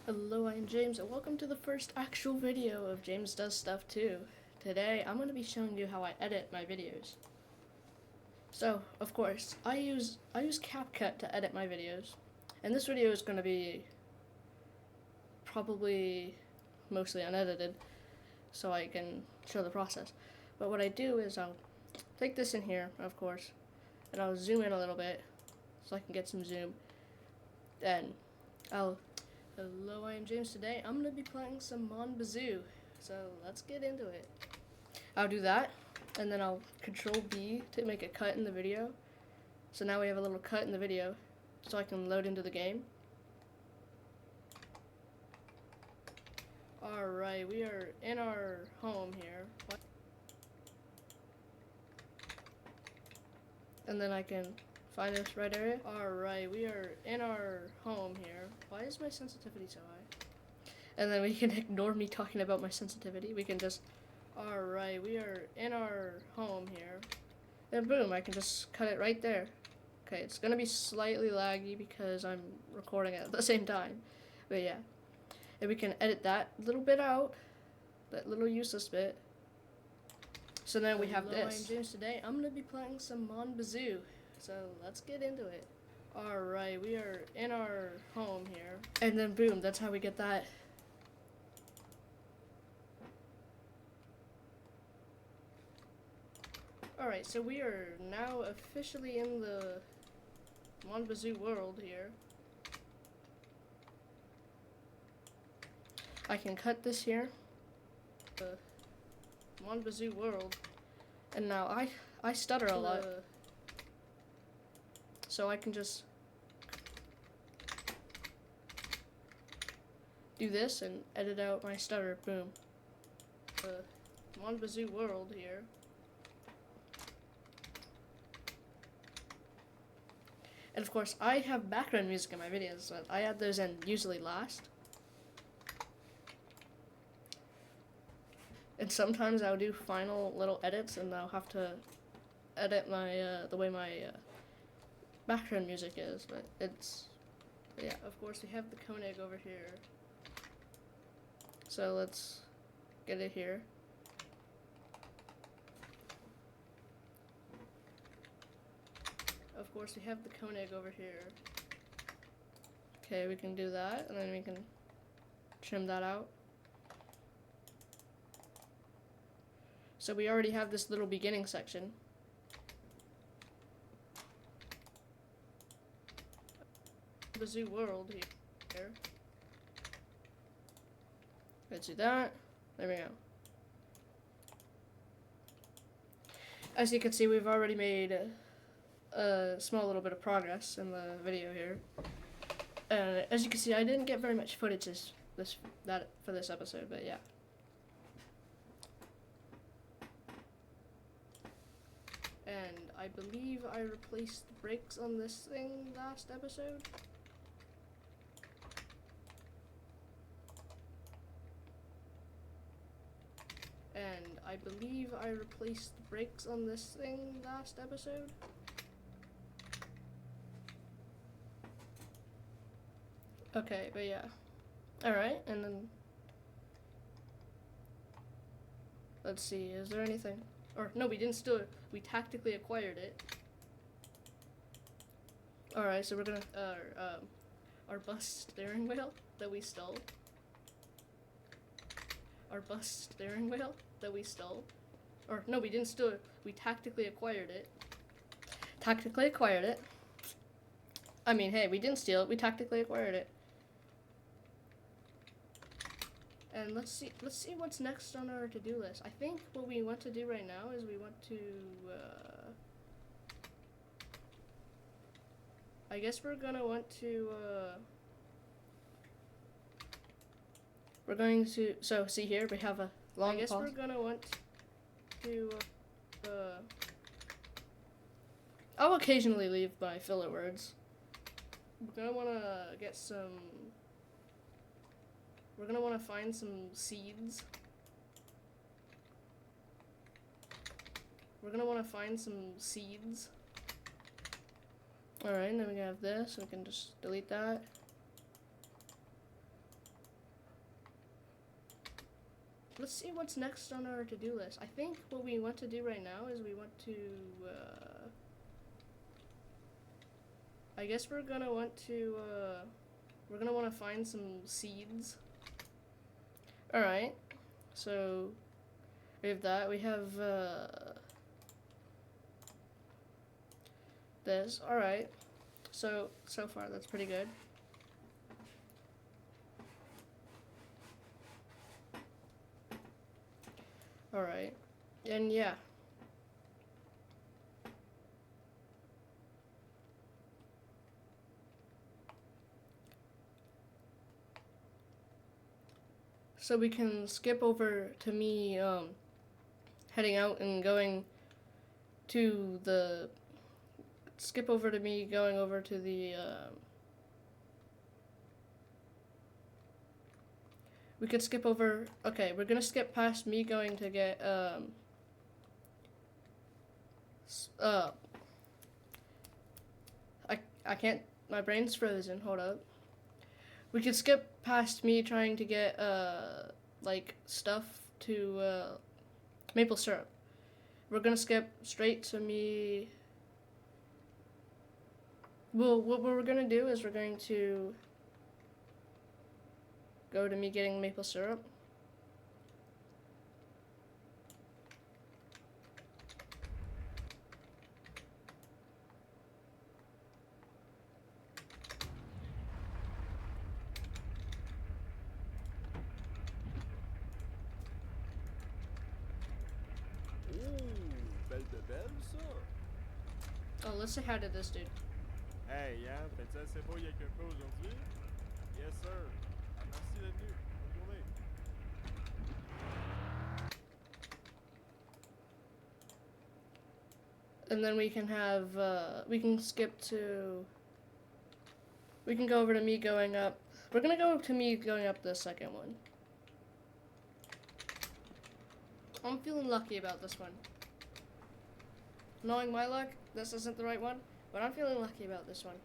Hello, I'm James, and welcome to the first actual video of James Does Stuff Too. Today, I'm going to be showing you how I edit my videos. So, of course, I use CapCut to edit my videos, and this video is going to be probably mostly unedited, so I can show the process. But what I do is I'll take this in here, of course, and I'll zoom in a little bit so I can get some zoom. Then Hello, I am James. Today I'm going to be playing some Monbazoo, so let's get into it. I'll do that, and then I'll Control B to make a cut in the video. So now we have a little cut in the video, so I can load into the game. Alright, we are in our home here. And then I can find this red area. Alright, we are in our home here. Why is my sensitivity so high? And then we can ignore me talking about my sensitivity. We can just, alright, we are in our home here. And boom, I can just cut it right there. Okay, it's gonna be slightly laggy because I'm recording it at the same time. But yeah. And we can edit that little bit out. That little useless bit. So now we have this. I'm James. Today I'm gonna be playing some Monbazoo. So let's get into it. Alright, we are in our home here. And then boom, that's how we get that. Alright, so we are now officially in the Monbazoo world here. I can cut this here. The Monbazoo world. And now I stutter a lot. So I can just do this and edit out my stutter. Boom. The Monbazoo world here. And of course, I have background music in my videos, but I add those in usually last. And sometimes I'll do final little edits, and I'll have to edit my the way my background music is, but yeah, of course we have the Koenig over here. So let's get it here. Of course we have the Koenig over here. Okay, we can do that, and then we can trim that out. So we already have this little beginning section. The zoo world here. Let's do that. There we go. As you can see, we've already made a small little bit of progress in the video here. As you can see, I didn't get very much footage for this episode, but yeah. And I believe I replaced the brakes on this thing last episode. And I believe I replaced the brakes on this thing last episode. Okay, but yeah. Alright, and then let's see, is there anything? Or no, we didn't steal it. We tactically acquired it. Alright, so we're gonna our bus steering wheel that we stole. Our bus steering wheel that we stole. Or no, we didn't steal it. We tactically acquired it. Tactically acquired it. I mean, hey, we didn't steal it. We tactically acquired it. And let's see what's next on our to-do list. I think what we want to do right now is we want to I guess we're gonna want to we're going to, so see here we have a long pause. I guess we're gonna want to I'll occasionally leave my filler words. We're gonna wanna get some, we're gonna wanna find some seeds. We're gonna wanna find some seeds. Alright, then we have this, we can just delete that. let's see what's next on our to-do list. I think what we want to do right now is we want to, I guess we're gonna want to, find some seeds. Alright, so we have that. We have, this. Alright, so far that's pretty good. Alright, and yeah. So we can skip over to me heading out and going to the, skip over to me going over to the, we could skip over, okay, we're gonna skip past me going to get, I can't, my brain's frozen, hold up. We could skip past me trying to get, like, stuff to, maple syrup. We're gonna skip straight to me. Well, what we're gonna do is we're going to go to me getting maple syrup. Belle de belle, ça? Oh, let's say hi to this dude. Hey, Yann, fais-tu assez beau avec un peu aujourd'hui? Yes, sir. Ah, merci d'être venu. Bonne journée. And then we can have, we can skip to, we can go over to me going up. We're gonna go to me going up the second one. I'm feeling lucky about this one. Knowing my luck, this isn't the right one, but I'm feeling lucky about this one.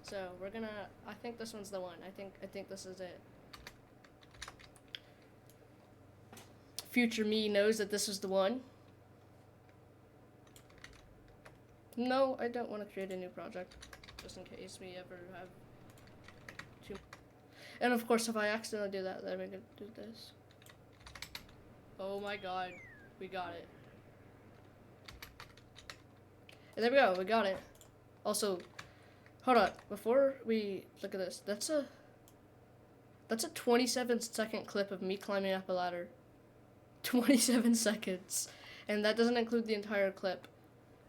So we're gonna, I think this one's the one. I think this is it. Future me knows that this is the one. No, I don't want to create a new project, just in case we ever have too. And of course, if I accidentally do that, then we can do this. Oh my god, we got it. And there we go, we got it. Also, hold on, before we look at this, that's a 27-second clip of me climbing up a ladder. 27 seconds. And that doesn't include the entire clip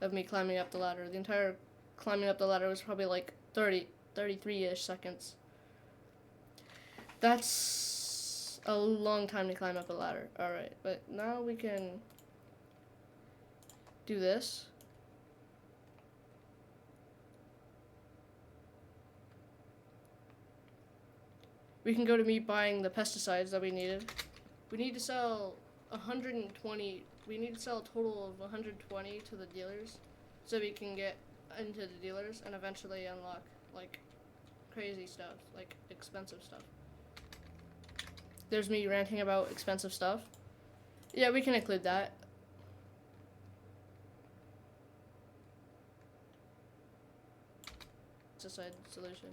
of me climbing up the ladder. The entire climbing up the ladder was probably like 33-ish seconds. That's a long time to climb up a ladder. Alright, but now we can do this. We can go to me buying the pesticides that we needed. We need to sell 120, we need to sell a total of 120 to the dealers so we can get into the dealers and eventually unlock like crazy stuff, like expensive stuff. There's me ranting about expensive stuff. Yeah, we can include that. Pesticide solution.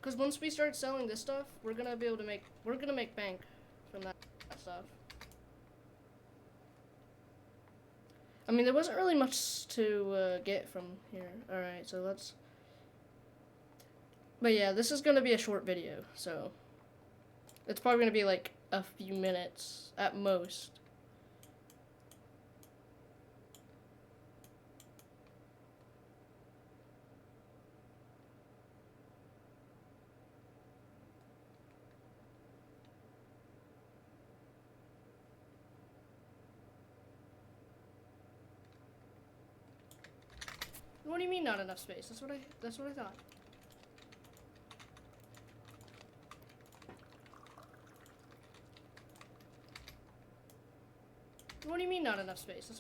Because once we start selling this stuff, we're gonna be able to make, we're gonna make bank from that stuff. I mean, there wasn't really much to get from here. Alright, so let's... But yeah, this is gonna be a short video, so... It's probably gonna be like a few minutes at most. What do you mean not enough space? That's what I thought. What do you mean not enough space?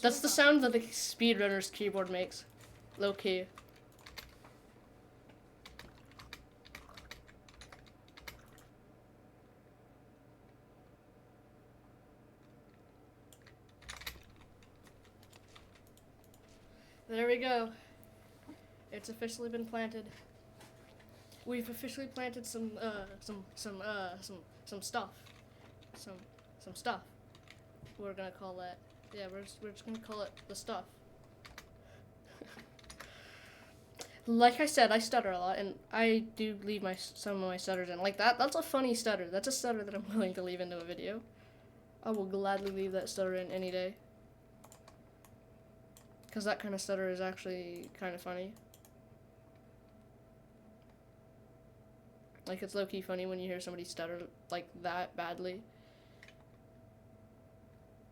That's the sound that the speedrunner's keyboard makes. Low key. There we go. It's officially been planted. We've officially planted some stuff. Some stuff. We're gonna call that. Yeah, we're just gonna call it the stuff. Like I said, I stutter a lot, and I do leave some of my stutters in. Like that's a funny stutter. That's a stutter that I'm willing to leave into a video. I will gladly leave that stutter in any day. Because that kind of stutter is actually kind of funny. Like, it's low-key funny when you hear somebody stutter like that badly.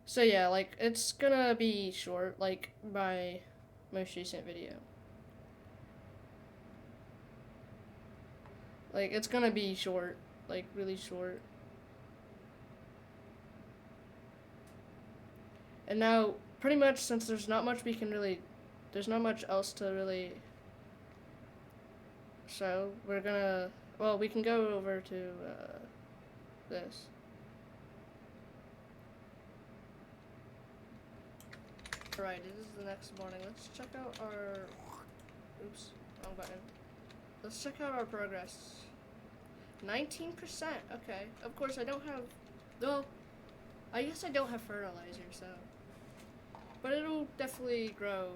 So yeah, like, it's gonna be short, like my most recent video. Like, it's gonna be short, like, really short. And now, pretty much, since there's not much there's not much else to really show, well, we can go over to, this. Alright, it is the next morning. Let's check out our, oops, wrong button. Let's check out our progress. 19%, okay. Of course, I don't have, well, I guess I don't have fertilizer, so. But it'll definitely grow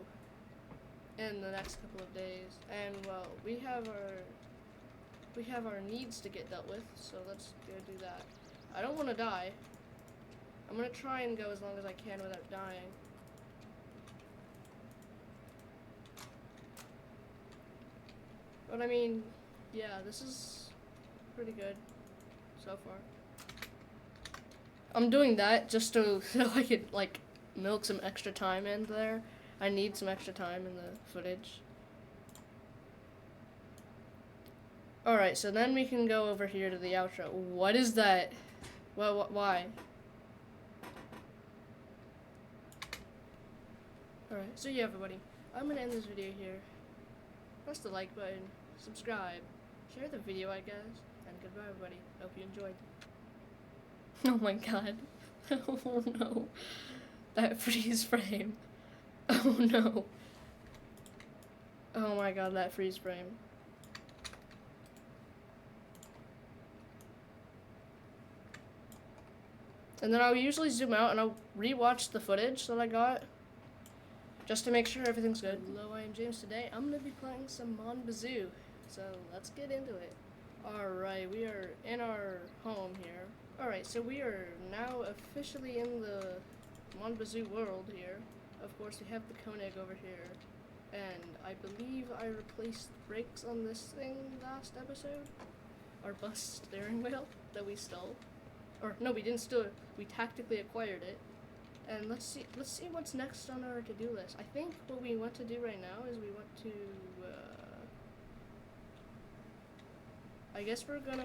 in the next couple of days. And, well, we have our needs to get dealt with, so let's go do that. I don't want to die. I'm going to try and go as long as I can without dying. But I mean, yeah, this is pretty good so far. I'm doing that just so I could, like, milk some extra time in there. I need some extra time in the footage. Alright, so then we can go over here to the outro. What is that? Well, why? Alright, so yeah, everybody. I'm gonna end this video here. Press the like button, subscribe, share the video, I guess, and goodbye, everybody. Hope you enjoyed. Oh my god. Oh no. That freeze frame. Oh no. Oh my god, that freeze frame. And then I'll usually zoom out and I'll rewatch the footage that I got just to make sure everything's good. Hello, I am James. Today I'm going to be playing some Monbazoo. So let's get into it. Alright, we are in our home here. Alright, so we are now officially in the Monbazoo world here. Of course, we have the Koenig over here. And I believe I replaced the brakes on this thing last episode. Our bus steering wheel that we stole. Or no, we didn't steal it. We tactically acquired it. And let's see what's next on our to-do list. I think what we want to do right now is we want to I guess we're gonna.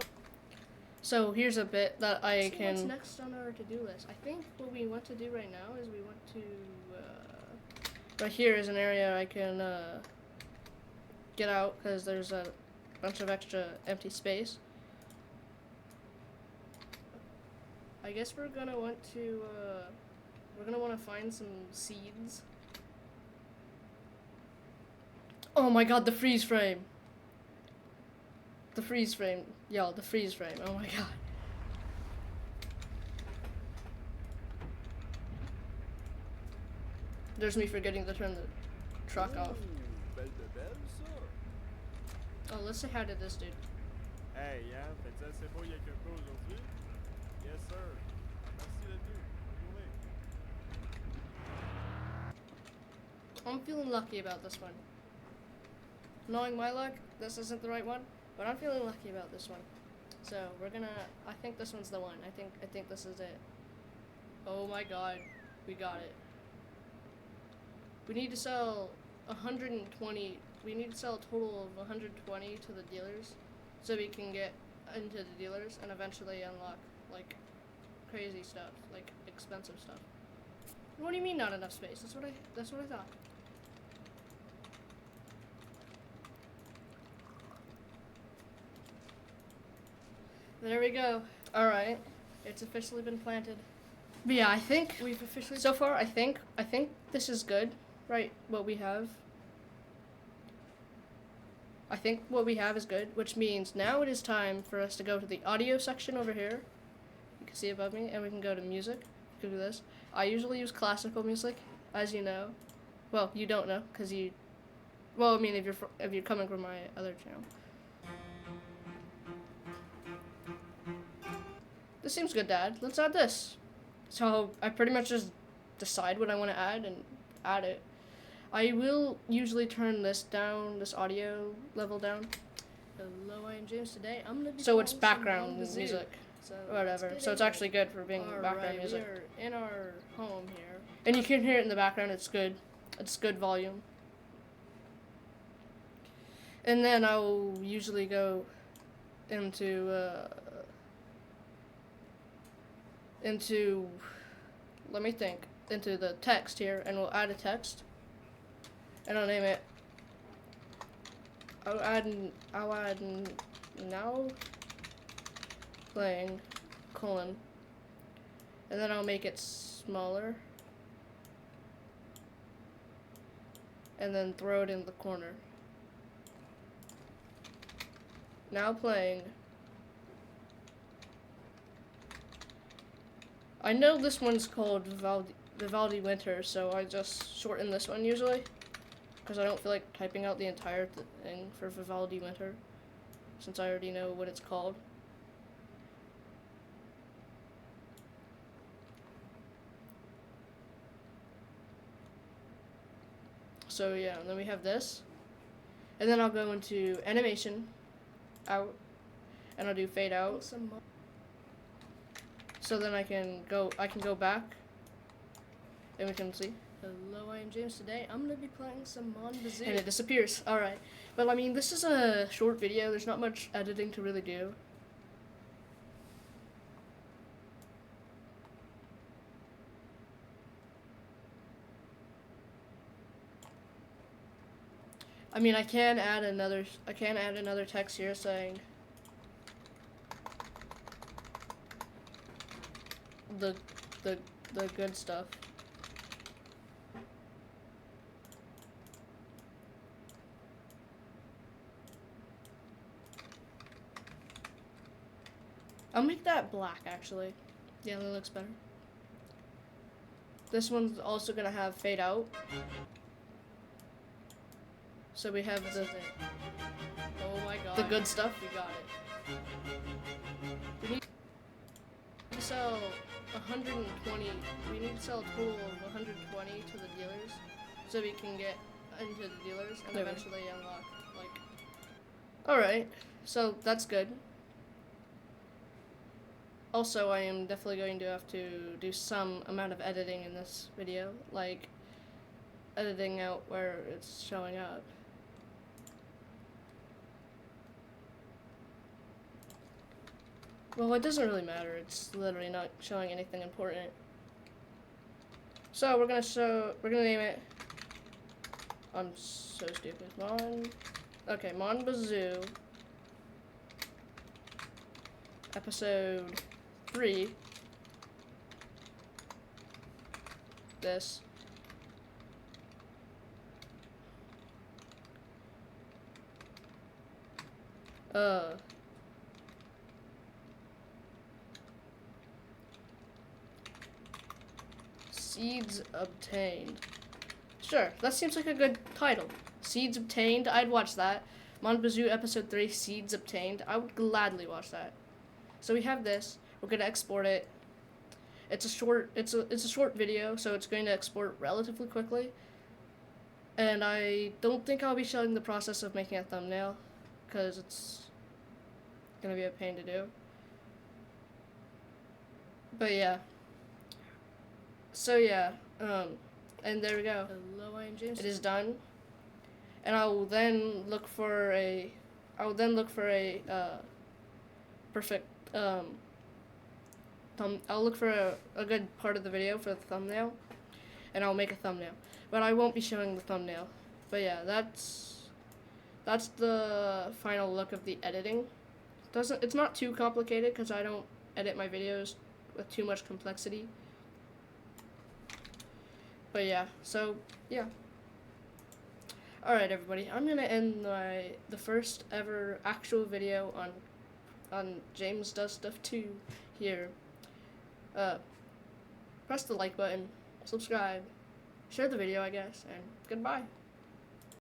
So here's a bit that I can. What's next on our to-do list? I think what we want to do right now is we want to. Right here is an area I can get out because there's a bunch of extra empty space. I guess we're gonna want to find some seeds. Oh my god, the freeze frame. The freeze frame. Y'all, the freeze frame. Oh my god. There's me forgetting to turn the truck off. Oh, let's say hi to this dude. Hey, Yann, fais-tu assez beau il y a quelque chose aujourd'hui? Yes, sir. Merci d'être venu. Bonne journée. I'm feeling lucky about this one. Knowing my luck, this isn't the right one, but I'm feeling lucky about this one. So we're gonna. I think this one's the one. I think this is it. Oh my god, we got it. We need to sell 120. We need to sell a total of 120 to the dealers, so we can get into the dealers and eventually unlock like crazy stuff, like expensive stuff. What do you mean not enough space? That's what I thought. There we go. Alright. It's officially been planted. But yeah, I think we've officially so far I think this is good, right? What we have. I think what we have is good, which means now it is time for us to go to the audio section over here. You can see above me, and we can go to music. We can do this. I usually use classical music, as you know. Well, you don't know, because you... Well, I mean, if you're coming from my other channel. This seems good, Dad. Let's add this. So I pretty much just decide what I want to add and add it. I will usually turn this down, this audio level down. Hello, I am James. Today I'm gonna be so it's background music, so whatever. So it's actually good for being background music. We are in our home here, and you can hear it in the background. It's good. It's good volume. And then I'll usually go into let me think, into the text here, and we'll add a text, and I'll name it, I'll add now playing, colon, and then I'll make it smaller, and then throw it in the corner. Now playing. I know this one's called Vivaldi Winter, so I just shorten this one usually, because I don't feel like typing out the entire thing for Vivaldi Winter, since I already know what it's called. So yeah, and then we have this, and then I'll go into animation, out, and I'll do fade out. So then I can go back, and we can see. Hello, I am James. Today I'm gonna be playing some Mon Bazoo. And it disappears. Alright. But I mean, this is a short video. There's not much editing to really do. I mean, I can add another text here saying the good stuff. I'll make that black, actually. Yeah, that looks better. This one's also gonna have fade out. So we have the oh my god, the good stuff. We got it. We need to sell 120. We need to sell a total of 120 to the dealers, so we can get into the dealers and eventually unlock, like. Alright, so that's good. Also, I am definitely going to have to do some amount of editing in this video, like editing out where it's showing up. Well, it doesn't really matter. It's literally not showing anything important. So we're gonna name it. I'm so stupid. Mon Bazoo. Episode 3. This. Seeds obtained. Sure, that seems like a good title. Seeds obtained, I'd watch that. Mon Bazoo episode 3, Seeds obtained. I would gladly watch that. So we have this. We're gonna export it. It's a short video, so it's going to export relatively quickly. And I don't think I'll be showing the process of making a thumbnail, because it's gonna be a pain to do. But yeah. So yeah, and there we go. Hello, I am James. It is done, and I will then look for a, perfect I'll look for a good part of the video for the thumbnail, and I'll make a thumbnail. But I won't be showing the thumbnail. But yeah, that's the final look of the editing. It's not too complicated because I don't edit my videos with too much complexity. But yeah, so yeah. Alright, everybody, I'm gonna end the first ever actual video on James Does Stuff 2 here. Press the like button, subscribe, share the video, I guess, and goodbye.